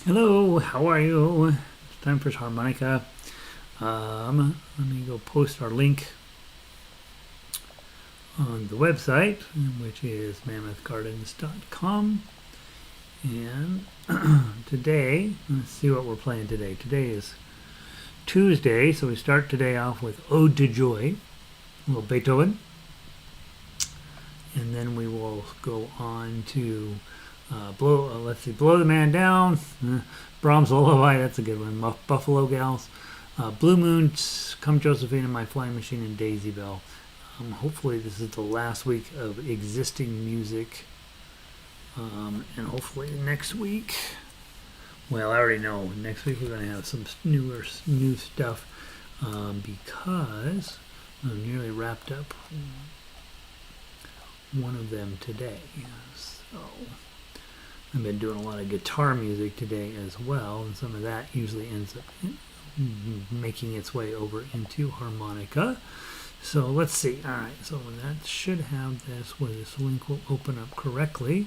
Hello, how are you? It's time for Harmonica. Let me go post our link on the website, which is mammothgardens.com. And today, let's see what we're playing today. Today is Tuesday, so we start today off with Ode to Joy, a little Beethoven. And then we will go on to Blow the Man Down, Brahms Lullaby, that's a good one, Buffalo Gals, Blue Moon, Come Josephine, and My Flying Machine, and Daisy Bell. Hopefully this is the last week of existing music, and hopefully next week, well, I already know, next week we're going to have some new stuff, because I'm nearly wrapped up one of them today, so I've been doing a lot of guitar music today as well, and some of that usually ends up making its way over into harmonica. So let's see. All right, so that should have this, where this link will open up correctly.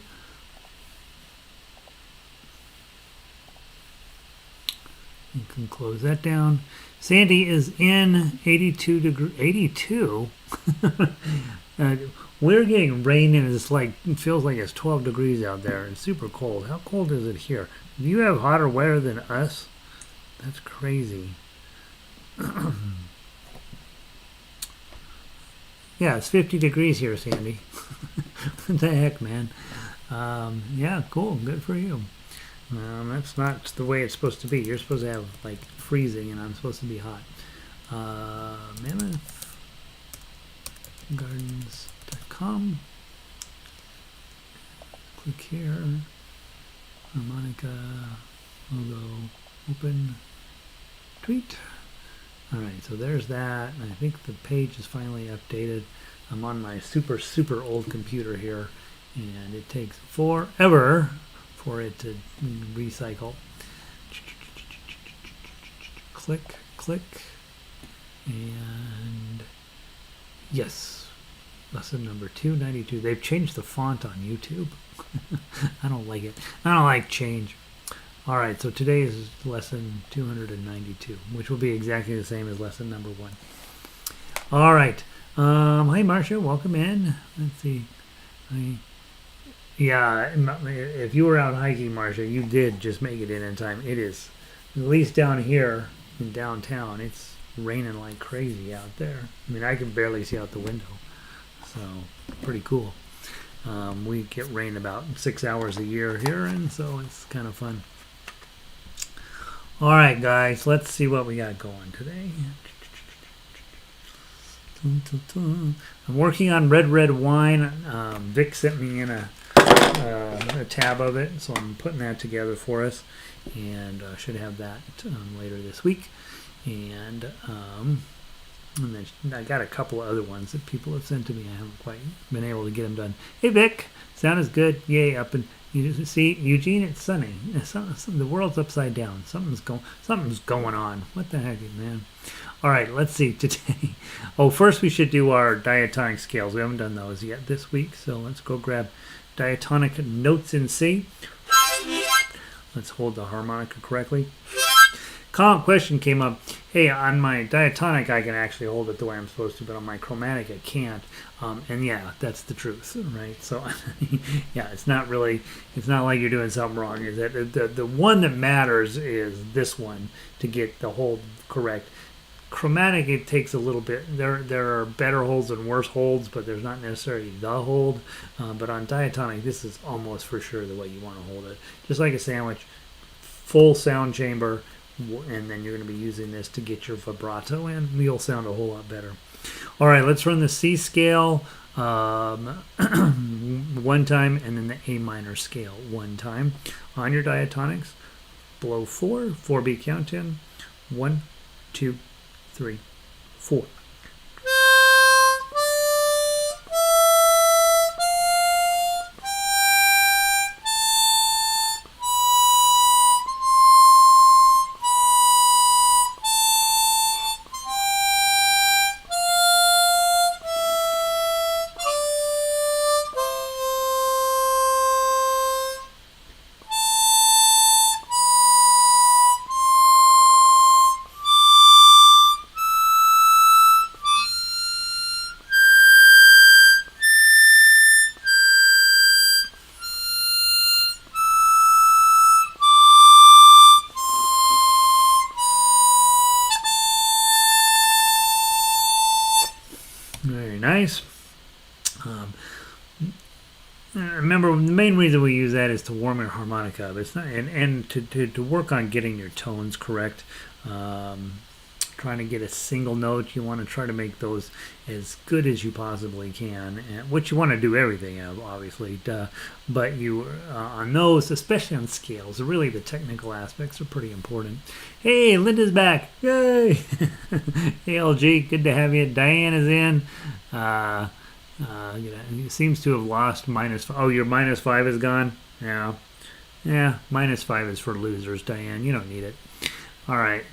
You can close that down. Sandy is in 82 degrees. 82? We're getting rain and it's like, it feels like it's 12 degrees out there and super cold. How cold is it here? Do you have hotter weather than us? That's crazy. Yeah, it's 50 degrees here, Sandy. What the heck, man? Yeah, cool. Good for you. That's not the way it's supposed to be. You're supposed to have like freezing and I'm supposed to be hot. Mammoth Gardens.com. Click here. Harmonica logo open. Tweet. Alright, so there's that. I think the page is finally updated. I'm on my super old computer here and it takes forever for it to recycle. Click, and yes, lesson number 292. They've changed the font on YouTube. I don't like it. I don't like change. All right, so today is lesson 292, which will be exactly the same as lesson number 1. All right. Hi, Marcia. Welcome in. Let's see. Yeah, if you were out hiking, Marcia, you did just make it in time. It is, at least down here in downtown, it's raining like crazy out there. I mean, I can barely see out the window. So, pretty cool. We get rain about 6 hours a year here, and so it's kind of fun. All right, guys, let's see what we got going today. I'm working on red wine. Vic sent me in a tab of it, so I'm putting that together for us, and should have that later this week. And then I got a couple of other ones that people have sent to me. I haven't quite been able to get them done. Hey, Vic, sound is good. Yay, up and you see, Eugene, it's sunny. The world's upside down. Something's going on. What the heck, man? All right, let's see today. Oh, first we should do our diatonic scales. We haven't done those yet this week, so let's go grab diatonic notes in C. Let's hold the harmonica correctly. Question came up. Hey, on my diatonic I can actually hold it the way I'm supposed to, but on my chromatic I can't. And yeah, that's the truth, right? So yeah, it's not like you're doing something wrong. Is that the one that matters is this one to get the hold correct. Chromatic, it takes a little bit. There are better holds and worse holds, but there's not necessarily the hold. But on diatonic, this is almost for sure the way you want to hold it. Just like a sandwich, full sound chamber, and then you're going to be using this to get your vibrato in. You'll sound a whole lot better. All right, let's run the C scale one time, and then the A minor scale one time. On your diatonics, blow 4-beat count in. 1, 2, 3, 4. nice. Um, Remember, the main reason we use that is to warm your harmonica up. It's not, and to work on getting your tones correct. Trying to get a single note, you want to try to make those as good as you possibly can. And which you want to do everything, obviously. But you on those, especially on scales, really the technical aspects are pretty important. Hey, Linda's back! Yay! Hey, LG, good to have you. Diane is in. It seems to have lost -5. Oh, your -5 is gone? Yeah. Yeah, -5 is for losers, Diane. You don't need it. All right.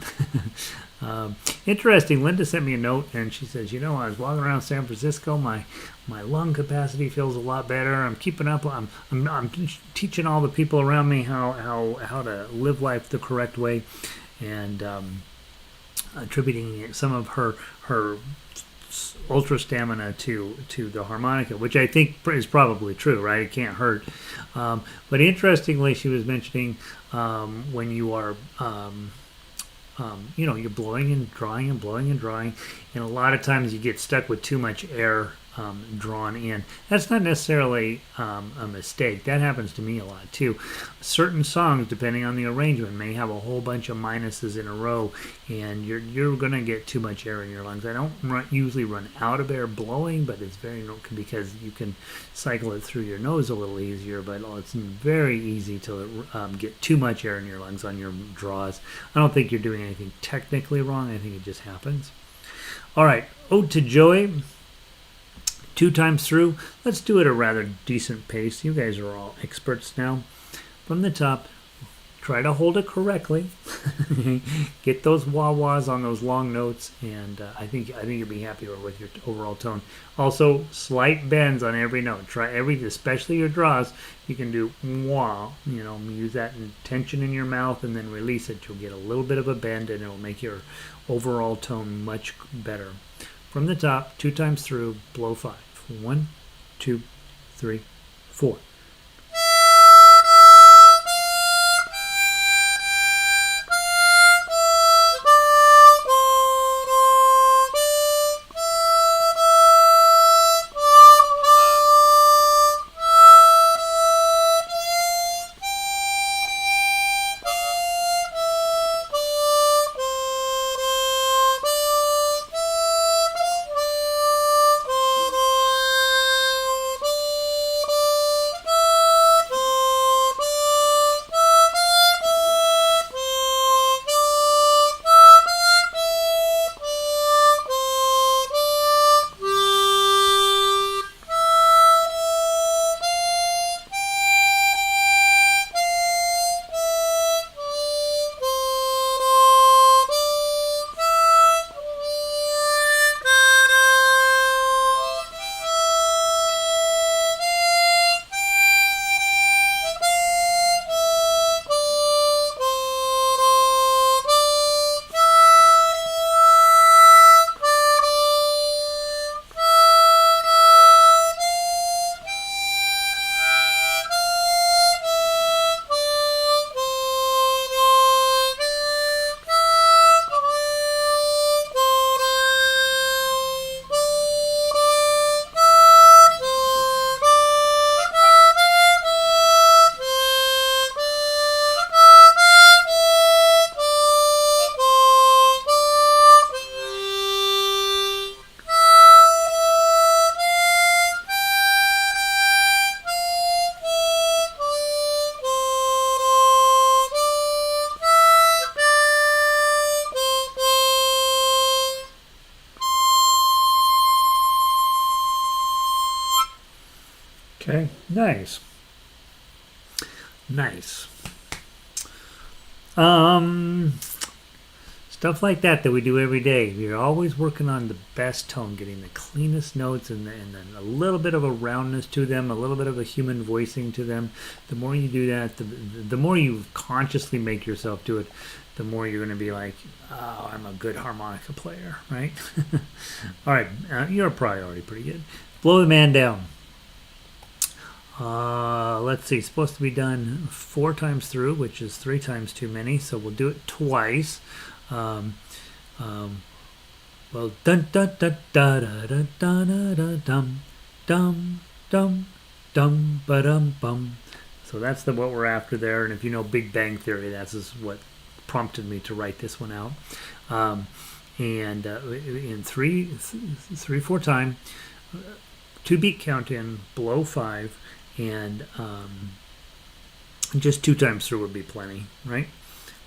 Interesting. Linda sent me a note, and she says, I was walking around San Francisco. My lung capacity feels a lot better. I'm keeping up. I'm teaching all the people around me how to live life the correct way, and attributing some of her ultra stamina to the harmonica, which I think is probably true, right? It can't hurt. But interestingly, she was mentioning when you are you're blowing and drawing and blowing and drawing, and a lot of times you get stuck with too much air drawn in. That's not necessarily a mistake. That happens to me a lot too. Certain songs, depending on the arrangement, may have a whole bunch of minuses in a row, and you're going to get too much air in your lungs. I don't usually run out of air blowing, but it's very because you can cycle it through your nose a little easier. But it's very easy to get too much air in your lungs on your draws. I don't think you're doing anything technically wrong. I think it just happens. All right, Ode to Joy. 2 times through. Let's do it at a rather decent pace. You guys are all experts now. From the top, try to hold it correctly. Get those wah-wahs on those long notes, and I think you'll be happier with your overall tone. Also, slight bends on every note. Especially your draws. You can do wah. Use that tension in your mouth, and then release it. You'll get a little bit of a bend, and it'll make your overall tone much better. From the top, 2 times through, blow 5. 1, 2, 3, 4. Okay, nice. Nice. Stuff like that we do every day. You're always working on the best tone, getting the cleanest notes and then a little bit of a roundness to them, a little bit of a human voicing to them. The more you do that, the more you consciously make yourself do it, the more you're going to be like, oh, I'm a good harmonica player, right? All right, you're a priority, pretty good. Blow the man down. Let's see, it's supposed to be done 4 times through, which is 3 times too many, so we'll do it twice. Well, dun dun dun da da da da da da dum dum dum dum ba dum bum. So that's what we're after there. And if you know Big Bang Theory, that's what prompted me to write this one out. And in 3/4 time, 2-beat count in, blow 5, and just 2 times through would be plenty, right?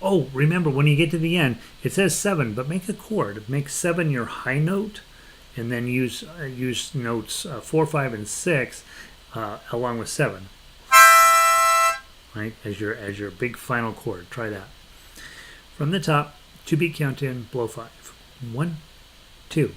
Oh, remember, when you get to the end, it says 7, but make a chord. Make 7 your high note, and then use notes 4, 5, and 6 along with 7, right? As your big final chord. Try that. From the top, 2-beat count in, blow 5. 1, 2.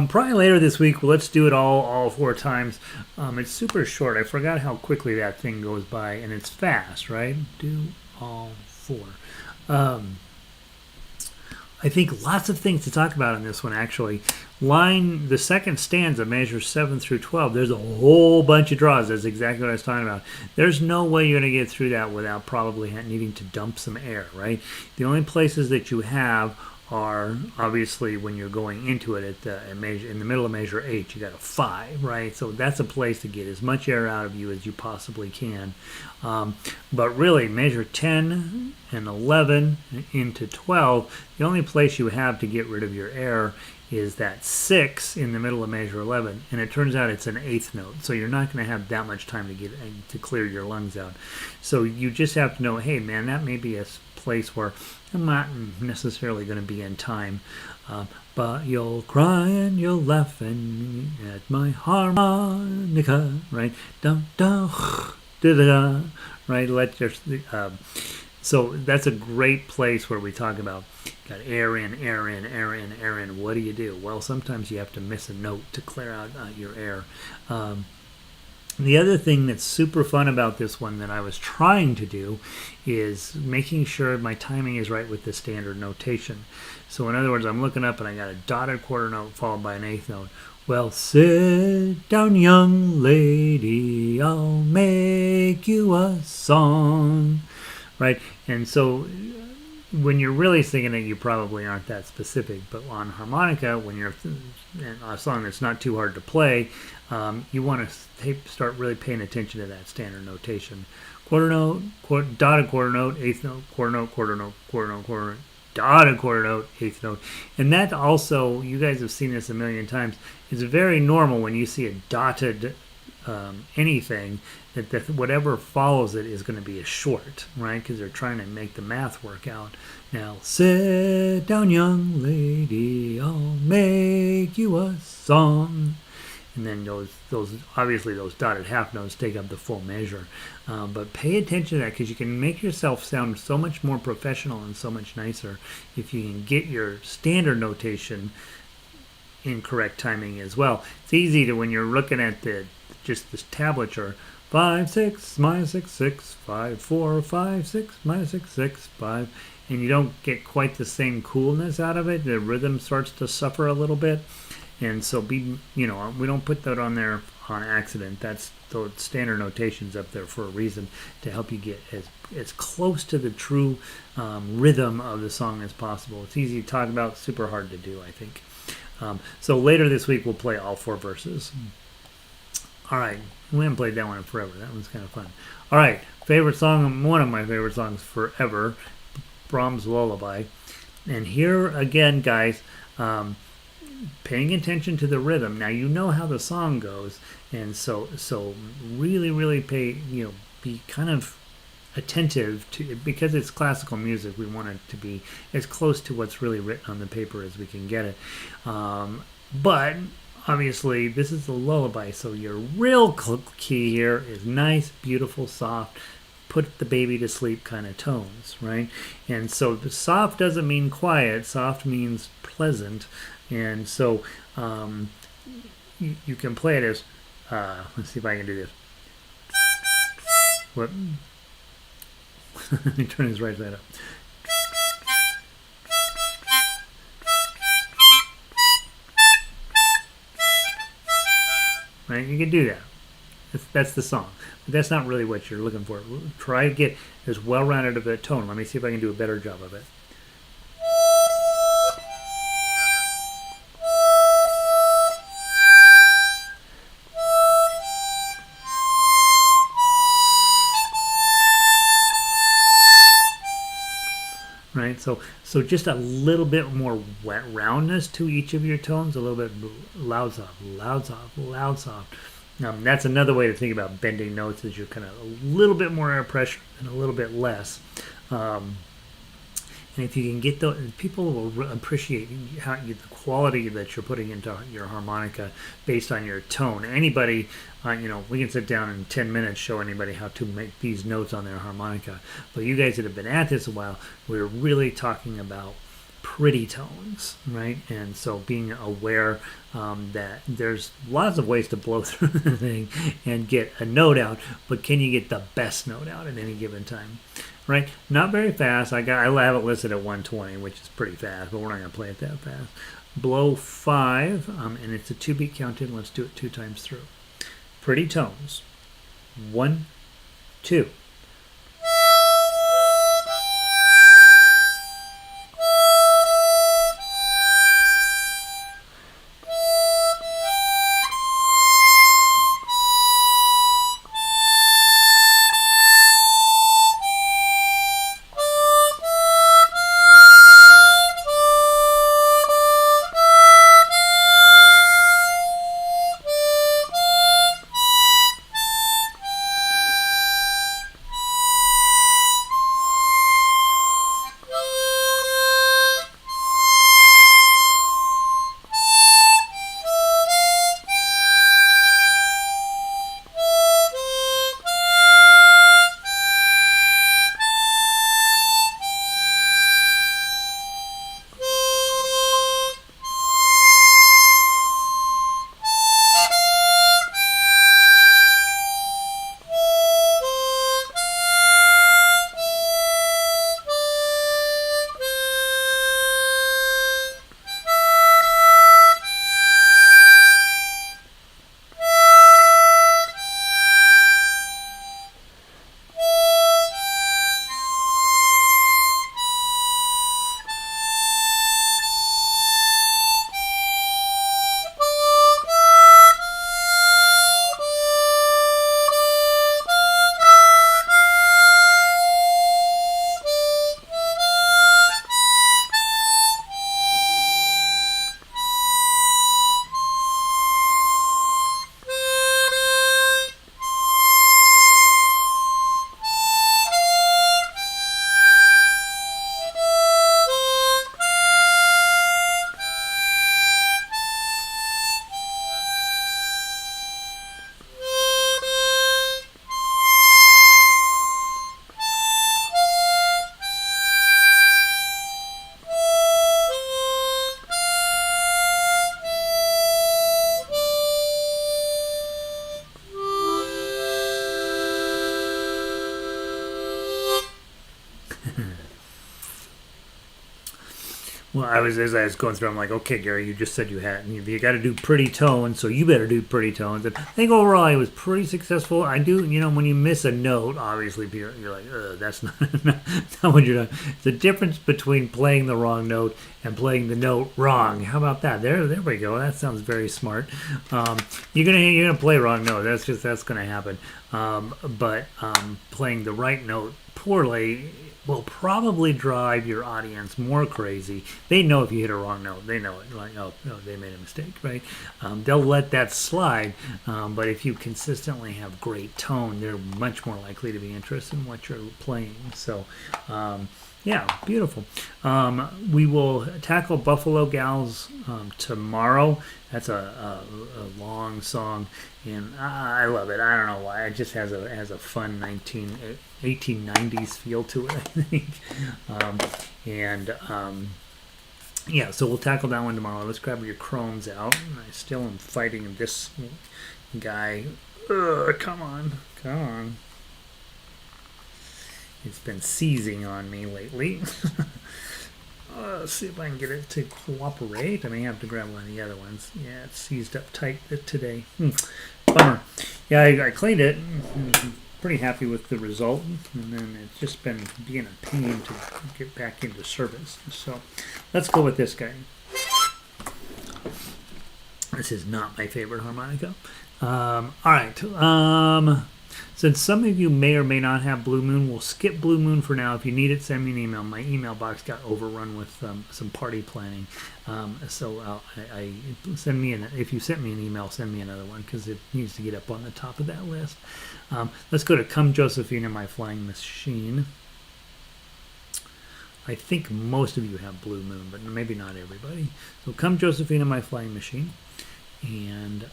Probably later this week, let's do it all 4 times. It's super short. I forgot how quickly that thing goes by, and it's fast, right? Do all 4. I think lots of things to talk about in this one, actually. The second stanza, measures 7 through 12. There's a whole bunch of draws. That's exactly what I was talking about. There's no way you're going to get through that without probably needing to dump some air, right? The only places that you have are obviously when you're going into it in the middle of measure 8, you got a 5, right? So that's a place to get as much air out of you as you possibly can. But really, measure 10 and 11 into 12, the only place you have to get rid of your air is that 6 in the middle of measure 11, and it turns out it's an 8th note, so you're not going to have that much time to clear your lungs out. So you just have to know, hey man, that may be a place where I'm not necessarily going to be in time, but you'll cry and you'll laugh and at my harmonica, right? Dum dum da da da, right? So that's a great place where we talk about got air in, air in, air in, air in. What do you do? Well, sometimes you have to miss a note to clear out your air. The other thing that's super fun about this one that I was trying to do is making sure my timing is right with the standard notation. So in other words, I'm looking up and I got a dotted quarter note followed by an 8th note. Well, sit down, young lady, I'll make you a song, right? And so when you're really singing it, you probably aren't that specific. But on harmonica, when you're in a song that's not too hard to play, you want to start really paying attention to that standard notation. Quarter note, dotted quarter note, 8th note, quarter note, quarter note, quarter note, quarter note, dotted quarter note, 8th note. And that also, you guys have seen this a million times, it's very normal when you see a dotted anything that whatever follows it is going to be a short, right? Because they're trying to make the math work out. Now, sit down, young lady, I'll make you a song. And then those obviously those dotted half notes take up the full measure. But pay attention to that, because you can make yourself sound so much more professional and so much nicer if you can get your standard notation in correct timing as well. It's easy to, when you're looking at just this tablature, 5 6 minus 6 6 5 4 5 6 minus 6 6 5, and you don't get quite the same coolness out of it. The rhythm starts to suffer a little bit. And so we don't put that on there on accident. That's the standard notations up there for a reason, to help you get as close to the true rhythm of the song as possible. It's easy to talk about, super hard to do, I think. So later this week we'll play all 4 verses. All right, we haven't played that one in forever. That one's kind of fun. All right, favorite song, one of my favorite songs forever, Brahms Lullaby. And here again, guys, paying attention to the rhythm. Now you know how the song goes, and so really pay, be kind of attentive to, because it's classical music. We want it to be as close to what's really written on the paper as we can get it. But obviously, this is a lullaby, so your real key here is nice, beautiful, soft, put the baby to sleep kind of tones, right? And so the soft doesn't mean quiet. Soft means pleasant. And so you can play it as, let's see if I can do this. What? Let me turn his right side up. Right? You can do that. That's the song. But that's not really what you're looking for. Try to get as well-rounded of a tone. Let me see if I can do a better job of it. Right, so just a little bit more wet roundness to each of your tones, a little bit loud, soft, loud, soft, loud, soft. That's another way to think about bending notes, is you're kind of a little bit more air pressure and a little bit less. And if you can get those, people will appreciate the quality that you're putting into your harmonica based on your tone. Anybody, we can sit down in 10 minutes, show anybody how to make these notes on their harmonica. But you guys that have been at this a while, we're really talking about pretty tones, right? And so being aware that there's lots of ways to blow through the thing and get a note out, but can you get the best note out at any given time? Right? Not very fast. I have it listed at 120, which is pretty fast, but we're not going to play it that fast. Blow 5, and it's a 2-beat counted. Let's do it 2 times through. Pretty tones. 1, 2. Well, as I was going through, I'm like, okay, Gary, you just said you got to do pretty tones, so you better do pretty tones. And I think overall I was pretty successful. I do, when you miss a note, obviously you're like, that's not, not what you're doing. The difference between playing the wrong note and playing the note wrong. How about that? There we go. That sounds very smart. You're gonna play wrong note. That's gonna happen. But playing the right note poorly will probably drive your audience more crazy. They know if you hit a wrong note. They know it. Like, oh, no, they made a mistake, right? They'll let that slide. But if you consistently have great tone, they're much more likely to be interested in what you're playing. So, yeah, beautiful. We will tackle Buffalo Gals tomorrow. That's a long song, and I love it. I don't know why. It just has a fun 1890s feel to it, I think. Yeah, so we'll tackle that one tomorrow. Let's grab your chromes out. I still am fighting this guy. Come on. It's been seizing on me lately. Let's see if I can get it to cooperate. I may have to grab one of the other ones. Yeah, it's seized up tight today. Bummer. Yeah, I cleaned it. Pretty happy with the result. And then it's just been being a pain to get back into service. So let's go with this guy. This is not my favorite harmonica. All right. Since some of you may or may not have Blue Moon, we'll skip Blue Moon for now. If you need it, send me an email. My email box got overrun with some party planning. So send me if you sent me an email, send me another one because it needs to get up on the top of that list. Let's go to Come Josephine and My Flying Machine. I think most of you have Blue Moon, but maybe not everybody. So Come Josephine and My Flying Machine. And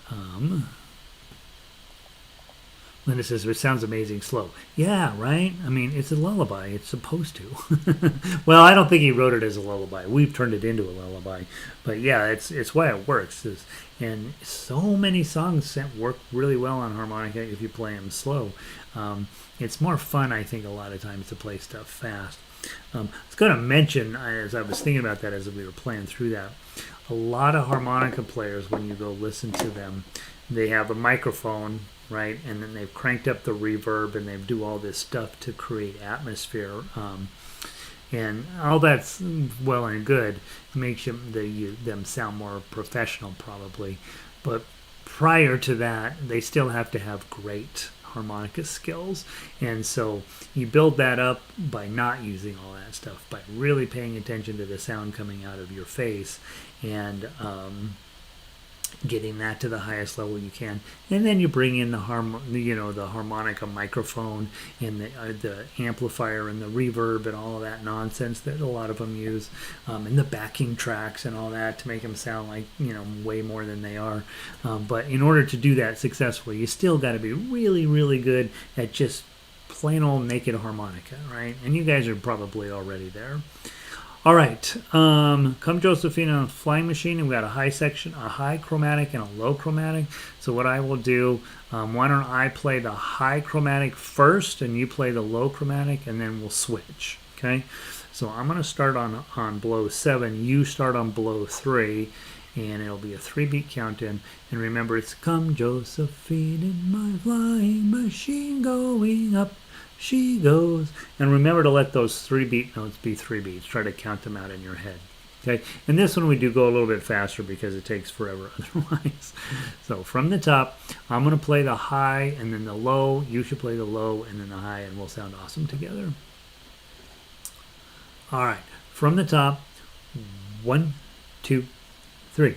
Linda says, it sounds amazing slow. Yeah, right? I mean, it's a lullaby. It's supposed to. Well, I don't think he wrote it as a lullaby. We've turned it into a lullaby. But yeah, it's why it works. And so many songs work really well on harmonica if you play them slow. It's more fun, I think, a lot of times to play stuff fast. I was going to mention, as I was thinking about that as we were playing through that, a lot of harmonica players, when you go listen to them, they have a microphone, right? And then they've cranked up the reverb and they do all this stuff to create atmosphere. And all that's well and good. It makes them sound more professional probably. But prior to that, they still have to have great harmonica skills. And so you build that up by not using all that stuff, by really paying attention to the sound coming out of your face and getting that to the highest level you can, and then you bring in the harmonica microphone and the amplifier and the reverb and all of that nonsense that a lot of them use, and the backing tracks and all that to make them sound like way more than they are. But in order to do that successfully, you still got to be really, really good at just plain old naked harmonica, right? And you guys are probably already there. All right, Come Josephine on Flying Machine. We've got a high section, a high chromatic, and a low chromatic. So what I will do, why don't I play the high chromatic first, and you play the low chromatic, and then we'll switch. Okay. So I'm going to start on blow 7. You start on blow 3, and it'll be a 3-beat count in. And remember, it's Come Josephine in my flying machine going up. She goes. And remember to let those 3-beat notes be 3 beats. Try to count them out in your head. Okay. And this one we do go a little bit faster because it takes forever otherwise. So from the top, I'm going to play the high and then the low. You should play the low and then the high, and we'll sound awesome together. All right. From the top, 1, 2, 3.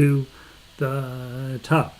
to the top.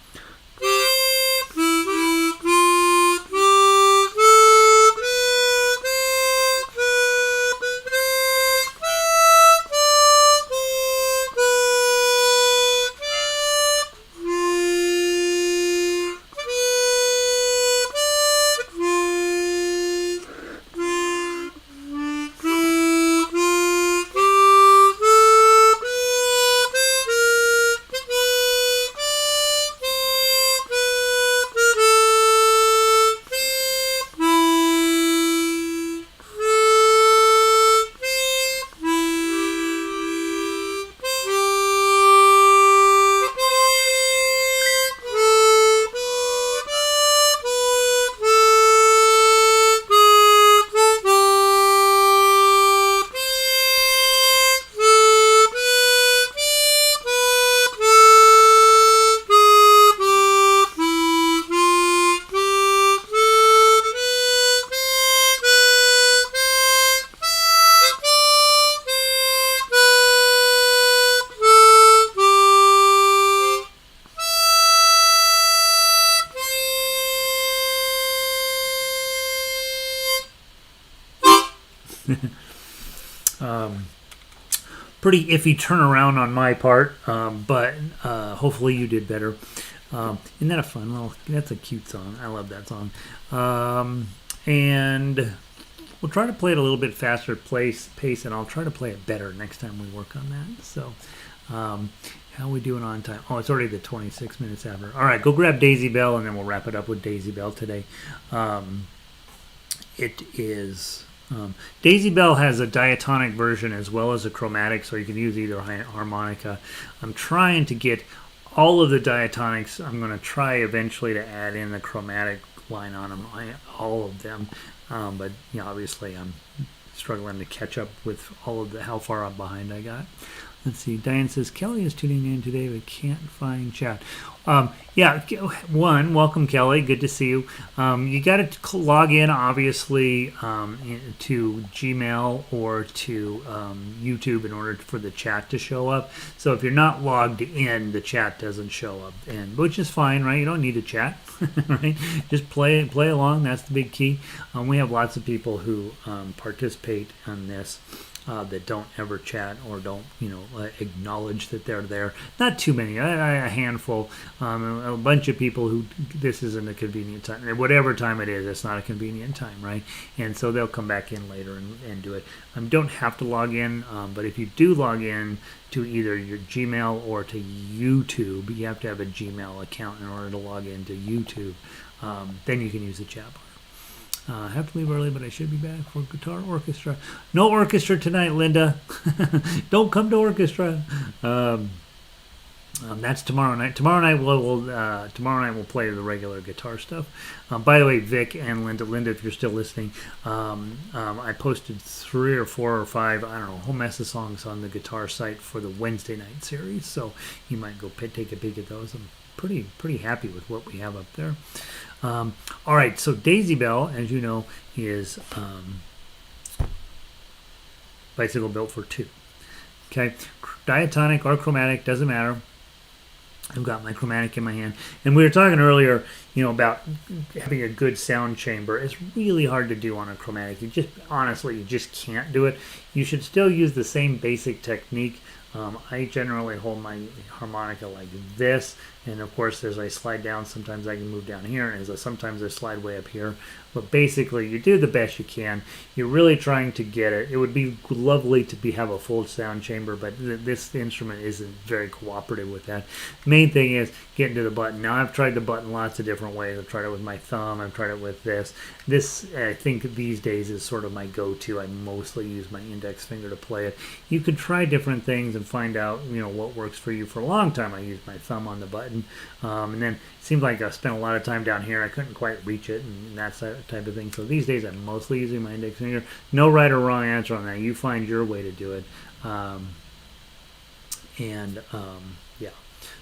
Pretty iffy turnaround on my part, but hopefully you did better. Isn't that a fun little? That's a cute song. I love that song. And we'll try to play it a little bit faster pace, and I'll try to play it better next time we work on that. So, how are we doing on time? Oh, it's already the 26 minutes after. All right, go grab Daisy Bell, and then we'll wrap it up with Daisy Bell today. It is. Daisy Bell has a diatonic version as well as a chromatic, so you can use either harmonica. I'm trying to get all of the diatonics. I'm going to try eventually to add in the chromatic line on them, all of them. But you know, obviously I'm struggling to catch up with all of how far up behind I got. Let's see. Diane says, Kelly is tuning in today but can't find chat. Welcome, Kelly. Good to see you. You got to log in, obviously, to Gmail or to YouTube in order for the chat to show up. So if you're not logged in, the chat doesn't show up, which is fine, right? You don't need to chat, right? Just play along. That's the big key. We have lots of people who participate on this. That don't ever chat or don't, acknowledge that they're there. Not too many, a handful, a bunch of people who this isn't a convenient time. Whatever time it is, it's not a convenient time, right? And so they'll come back in later and do it. Don't have to log in, but if you do log in to either your Gmail or to YouTube, you have to have a Gmail account in order to log into YouTube. Then you can use the chat bar. I have to leave early, but I should be back for guitar orchestra. No orchestra tonight, Linda. Don't come to orchestra. That's tomorrow night. Tomorrow night we'll play the regular guitar stuff. By the way, Vic and Linda, if you're still listening, I posted 3 or 4 or 5, I don't know, a whole mess of songs on the guitar site for the Wednesday night series. So you might go take a peek at those. I'm pretty happy with what we have up there. All right, so Daisy Bell, as you know, is bicycle built for 2. Okay, diatonic or chromatic, doesn't matter. I've got my chromatic in my hand. And we were talking earlier, about having a good sound chamber. It's really hard to do on a chromatic. You just can't do it. You should still use the same basic technique. I generally hold my harmonica like this, and of course as I slide down, sometimes I can move down here, and sometimes I slide way up here. But basically, you do the best you can. You're really trying to get it. It would be lovely to have a full sound chamber, but this instrument isn't very cooperative with that. Main thing is getting to the button. Now, I've tried the button lots of different ways. I've tried it with my thumb. I've tried it with this. This, I think, these days is sort of my go-to. I mostly use my index finger to play it. You could try different things and find out, what works for you. For a long time, I used my thumb on the button, and then it seemed like I spent a lot of time down here. I couldn't quite reach it, and that's that type of thing. So these days, I'm mostly using my index finger. No right or wrong answer on that. You find your way to do it, yeah.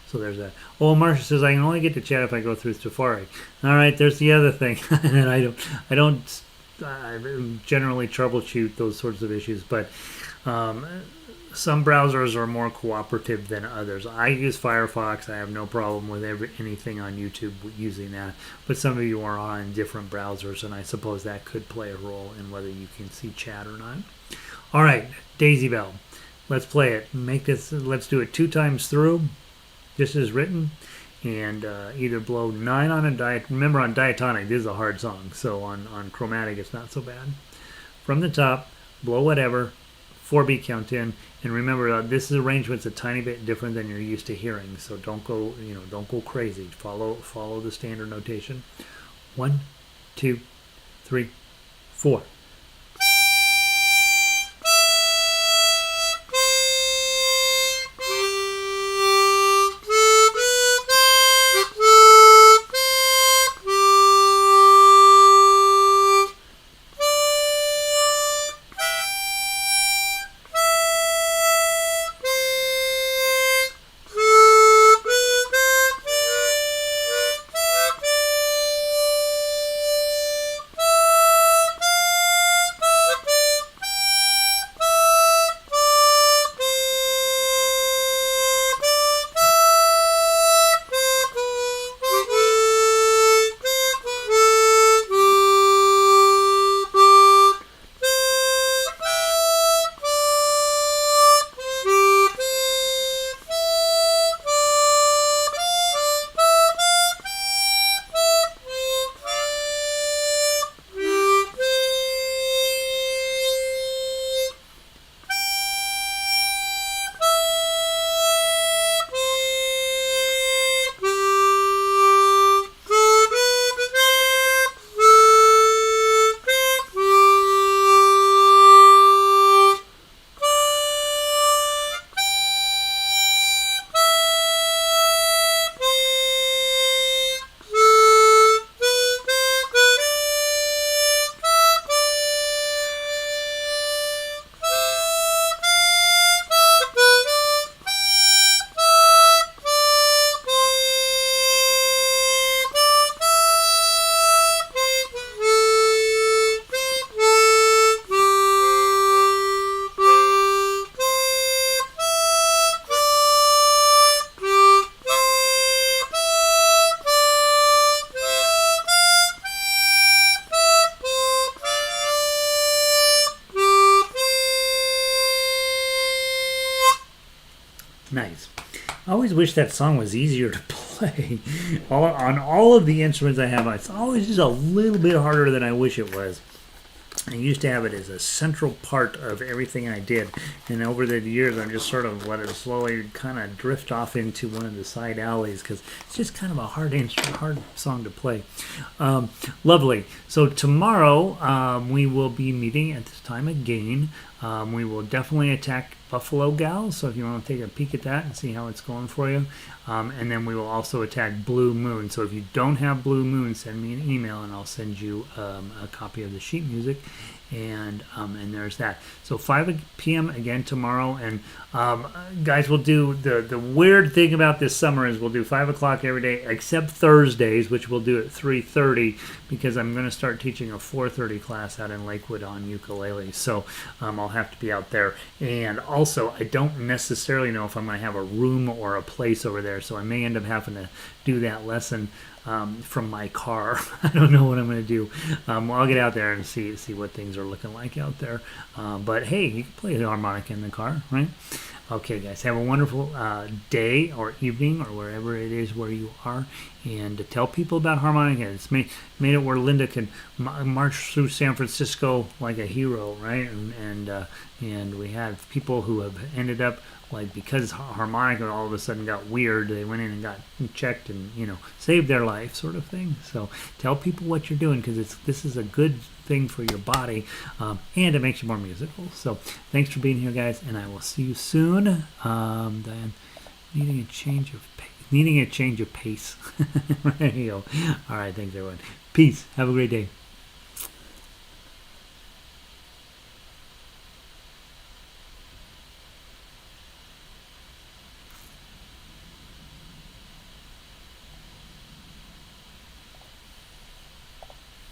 So there's that. Oh, Marcia says I can only get to chat if I go through Safari. All right, there's the other thing. And I don't generally troubleshoot those sorts of issues, but some browsers are more cooperative than others. I use Firefox. I have no problem with anything on YouTube using that. But some of you are on different browsers, and I suppose that could play a role in whether you can see chat or not. All right, Daisy Bell. Let's play it. Let's do it 2 times through, just as written, and either blow 9 on a remember on Diatonic, this is a hard song, so on Chromatic it's not so bad. From the top, blow whatever, 4-beat count in, and remember this arrangement's a tiny bit different than you're used to hearing, so don't go crazy. Follow the standard notation. 1, 2, 3, 4. Nice. I always wish that song was easier to play. On all of the instruments I have, it's always just a little bit harder than I wish it was. I used to have it as a central part of everything I did, and over the years I'm just sort of let it slowly kind of drift off into one of the side alleys because it's just kind of a hard song to play. Lovely. So tomorrow we will be meeting at this time again. We will definitely attack Buffalo Gals, so if you want to take a peek at that and see how it's going for you. And then we will also attack Blue Moon. So if you don't have Blue Moon, send me an email and I'll send you a copy of the sheet music. And there's that. So 5 p.m. again tomorrow. And guys, we'll do the weird thing about this summer is we'll do 5 o'clock every day except Thursdays, which we'll do at 3:30 because I'm going to start teaching a 4:30 class out in Lakewood on ukulele. So I'll have to be out there. And also, I don't necessarily know if I'm going to have a room or a place over there. So I may end up having to do that lesson from my car. I don't know what I'm going to do. I'll get out there and see what things are looking like out there. But hey, you can play the harmonica in the car, right? Okay, guys, have a wonderful day or evening or wherever it is where you are. And to tell people about harmonica. It's made it where Linda can march through San Francisco like a hero, right? And we have people who have ended up, like, because harmonica all of a sudden got weird, they went in and got checked and, saved their life sort of thing. So tell people what you're doing because this is a good thing for your body and it makes you more musical. So thanks for being here, guys, and I will see you soon. Diane, needing a change of pace. There you go. All right, thanks, everyone. Peace. Have a great day.